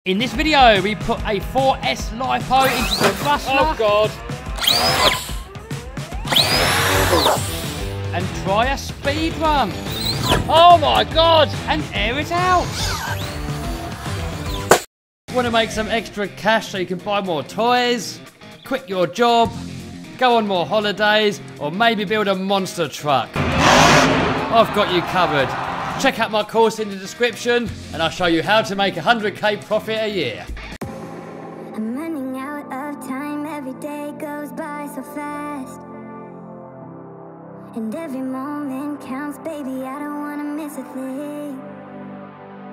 In this video, we put a 4S LiPo into the Rustler. Oh God! And try a speed run. Oh my God! And air it out. Want to make some extra cash so you can buy more toys, quit your job, go on more holidays, or maybe build a monster truck? I've got you covered. Check out my course in the description and I'll show you how to make 100k profit a year. I'm running out of time, every day goes by so fast. And every moment counts, baby, I don't wanna miss a thing.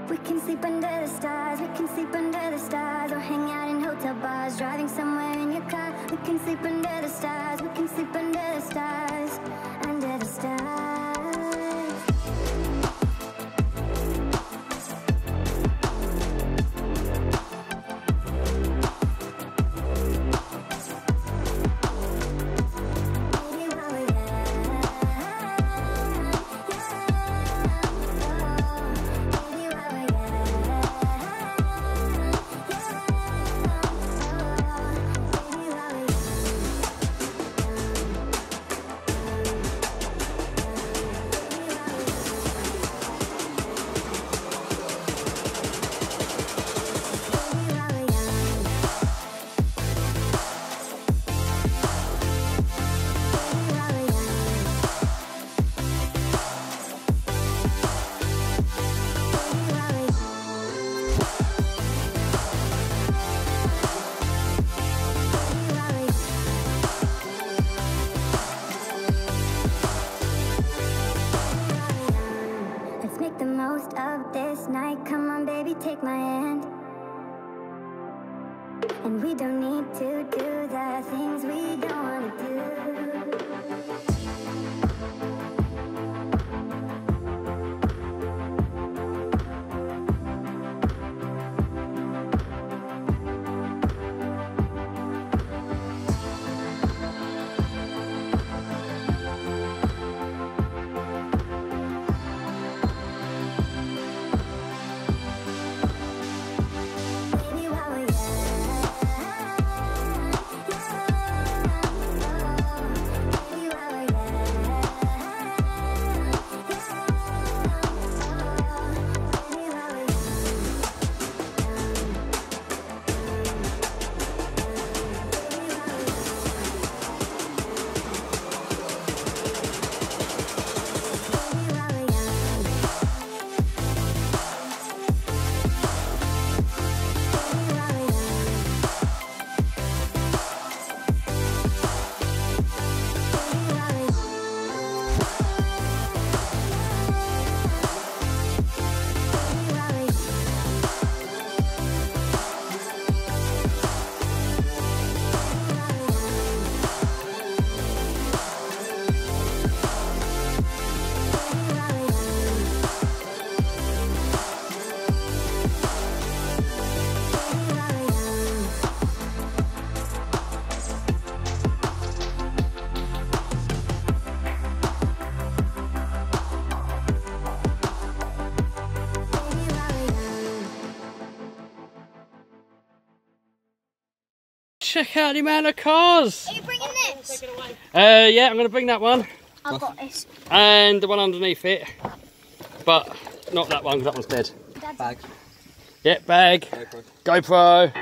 We can sleep under the stars, we can sleep under the stars, or hang out in hotel bars, driving somewhere in your car. We can sleep under the stars, we can sleep under the stars, under the stars. Make the most of this night. Come on, baby, take my hand. And we don't need to do the things we don't want to do. Check out the amount of cars. Are you bringing this? Yeah, I'm going to bring that one. I've got this. And the one underneath it. But not that one, because that one's dead. Bag. Yeah, bag. GoPro.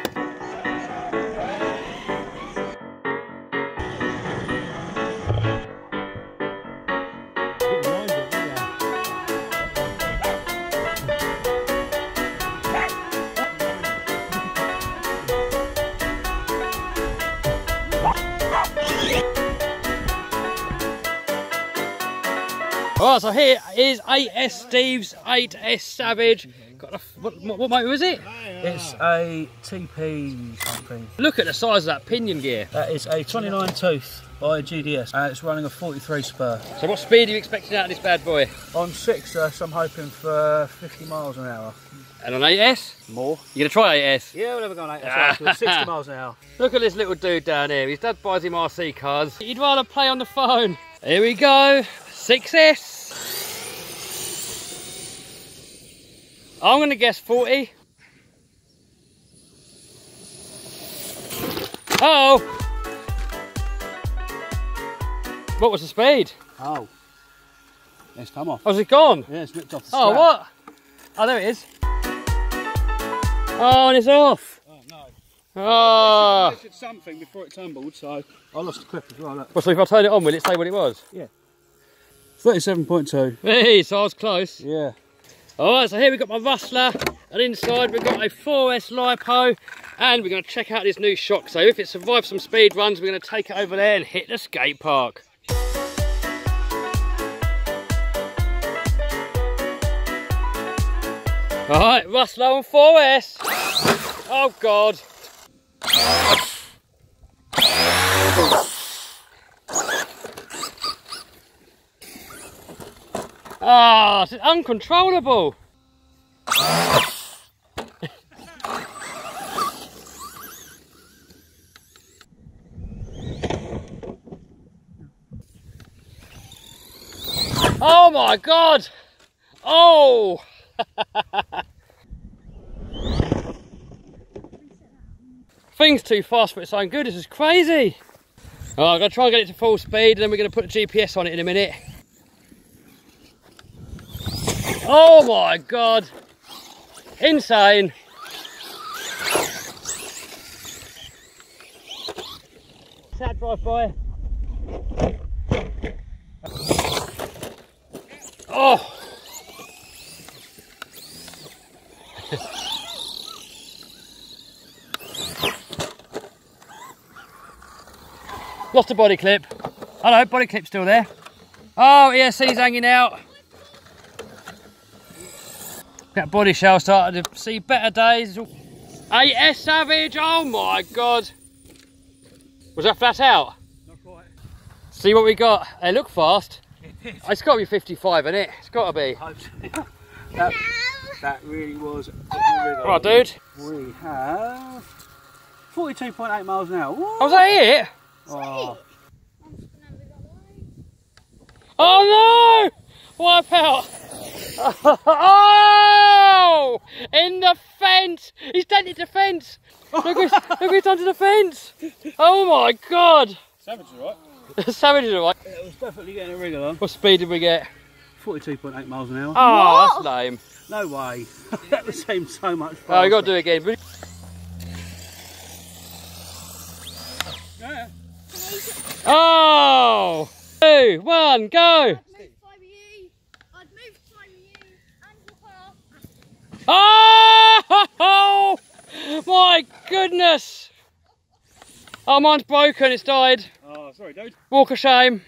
Alright, so here is 8S Steve's 8S Savage. Got a, what motor is it? It's a TP something. Look at the size of that pinion gear. That is a 29 tooth by GDS. It's running a 43 spur. So what speed are you expecting out of this bad boy? On 6S, I'm hoping for 50 miles an hour. And on 8S? More. You gonna try 8S? Yeah, we'll never go on 8S. 60 miles an hour. Look at this little dude down here. His dad buys him RC cars. He'd rather play on the phone. Here we go. 6S. I'm going to guess 40. Uh-oh. What was the speed? Oh. It's come off. Oh, is it gone? Yeah, it's nipped off the Oh, strap. what? Oh, there it is. Oh, and it's off. Oh, no. Oh. I did something before it tumbled, so I lost the clip as well. Look. Well, so if I turn it on, will it say what it was? Yeah. 37.2. Hey, so I was close. Yeah. Alright, so here we've got my Rustler, and inside we've got a 4S LiPo, and we're going to check out this new shock. So if it survives some speed runs, we're going to take it over there and hit the skate park. Alright, Rustler on 4S. Oh God. Ah, it's uncontrollable. Oh my God. Oh. Thing's too fast for its own good. This is crazy. Oh, I'm going to try and get it to full speed, and then we're going to put the GPS on it in a minute. Oh my God, insane. Sad drive-by. Oh. Lost a body clip. Hello, body clip's still there. Oh, ESC's hanging out. That body shell started to see better days. AS Savage, oh my God. Was that flat out? Not quite. See what we got. They look fast. It is. It's got to be 55, isn't it? It's got to be. that really was. Right, dude. We have 42.8 miles an hour. Oh, was that it? Oh. Oh no! Wipe out. Oh! In the fence! He's dented the fence! Look what he's done to the fence! Oh my God! Savage is right. Savage is alright. It was definitely getting a wriggle on. What speed did we get? 42.8 miles an hour. Oh, that's lame. No way. That would seem so much faster. Oh, you got to do it again. Yeah. Oh! 2, 1, go! Oh! My goodness! Oh, mine's broken, it's died. Oh, sorry, dude. Walk of shame.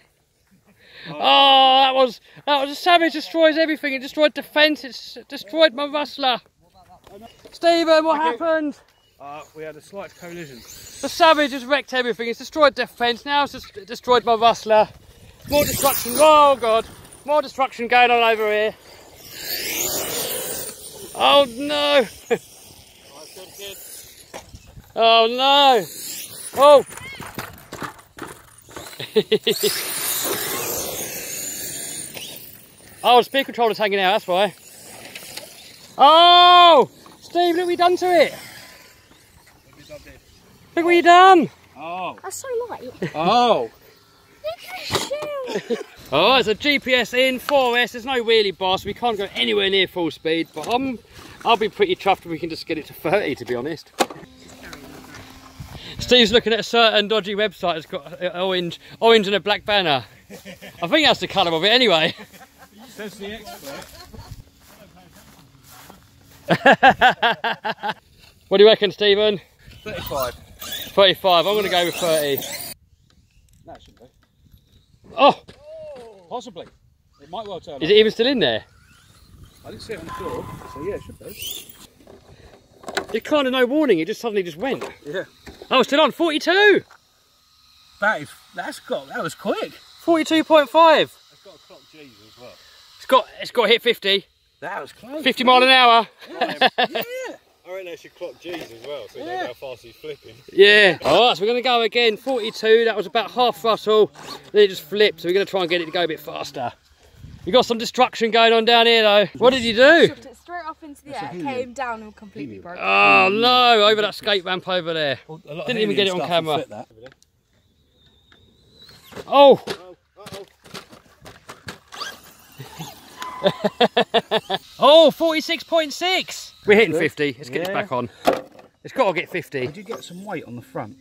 Oh, that was a Savage. Destroys everything. It destroyed the fence. It's destroyed my Rustler. Stephen, what happened? We had a slight collision. The Savage has wrecked everything. It's destroyed the fence. Now it's just destroyed my Rustler. More destruction. Oh God, more destruction going on over here. Oh no! Oh no! Oh! Oh, the speed controller's hanging out, that's why. Oh! Steve, look what you done to it! Look what you done! Oh! That's so light. Oh! Oh, it's a GPS in 4S. There's no wheelie bar, so we can't go anywhere near full speed. But I'll be pretty chuffed if we can just get it to 30, to be honest. Steve's looking at a certain dodgy website that's got an orange and a black banner. I think that's the colour of it anyway. Says the expert. What do you reckon, Stephen? 35. 35. I'm going to go with 30. No, it shouldn't be. Oh! Possibly. It might well turn Is it even still in there? I didn't see it on the floor, so yeah, it should be. It kind of no warning, it just suddenly just went. Yeah. Oh, it's still on, 42! That was quick. 42.5. It's got a clock G's as well. It's got to hit 50. That was close. 50 mile an hour. Yeah. I reckon they should clock G's as well, so you know how fast he's flipping. Yeah. Alright, so we're going to go again. 42, that was about half throttle. Then it just flipped, so we're going to try and get it to go a bit faster. We got some destruction going on down here though. What did you do? It straight off into into the air, came down and completely broke. Oh no, over that skate ramp over there. Didn't even get it on camera. Oh! Oh, 46.6! We're hitting 50. Let's get this back on. It's got to get 50. Did you get some weight on the front?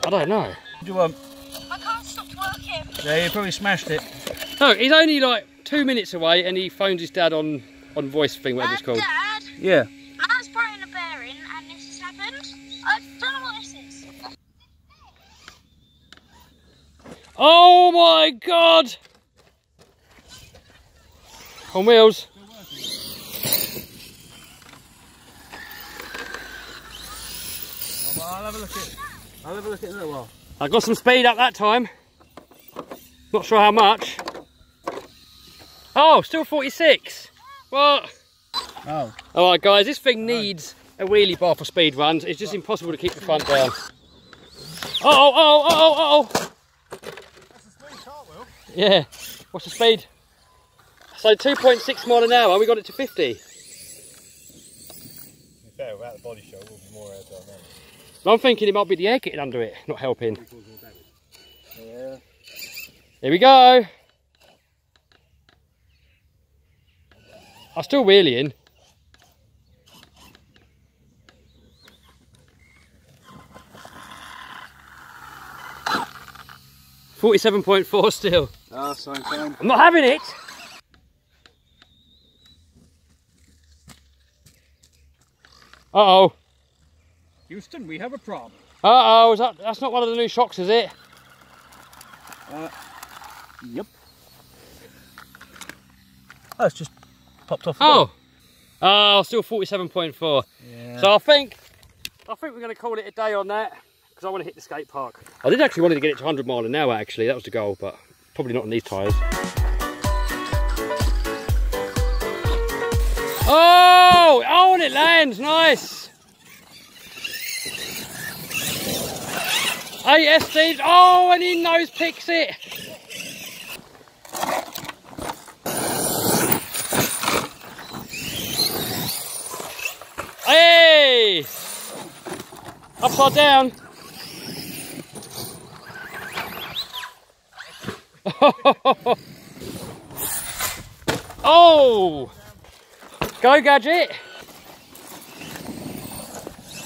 I don't know. Do you, I can't stop working. Yeah, you probably smashed it. No, he's only like 2 minutes away and he phones his dad on voice thing, whatever it's called. Dad, Yeah. Matt's broken a bearing and this has happened. I don't know what this is. Oh my god! On wheels. I'll have a look at it. I'll have a look at it in a little while. I got some speed up that time. Not sure how much. Oh, still 46. What? Oh. Alright guys, this thing needs a wheelie bar for speed runs. It's just impossible to keep the front down. Oh. That's a speed cartwheel. Yeah. What's the speed? So 2.6 mile an hour, we got it to 50. To be fair, without the body shot, we'll be more agile now. I'm thinking it might be the air getting under it, not helping. Yeah. Here we go. I'm still wheeling. $47.4 still. Ah, same. I'm not having it. Uh-oh. Houston, we have a problem. Uh-oh, that's not one of the new shocks, is it? Yep. Oh, it's just popped off. Oh. Oh, still 47.4. Yeah. So I think we're going to call it a day on that because I want to hit the skate park. I did actually want to get it to 100 mile an hour actually, that was the goal, but probably not on these tyres. Oh, and it lands, nice. Hey, Steve. Oh, and he nose picks it. Hey! Upside down. Oh! Go, Gadget.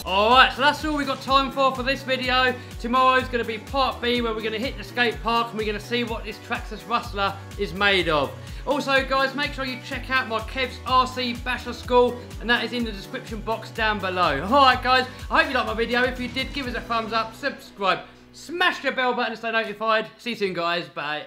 Alright, so that's all we got time for this video. Tomorrow's going to be part B where we're going to hit the skate park and we're going to see what this Traxxas Rustler is made of. Also guys, make sure you check out my Kev's RC Basher School and that is in the description box down below. Alright guys, I hope you liked my video. If you did, give us a thumbs up, subscribe, smash the bell button to stay notified. See you soon guys, bye.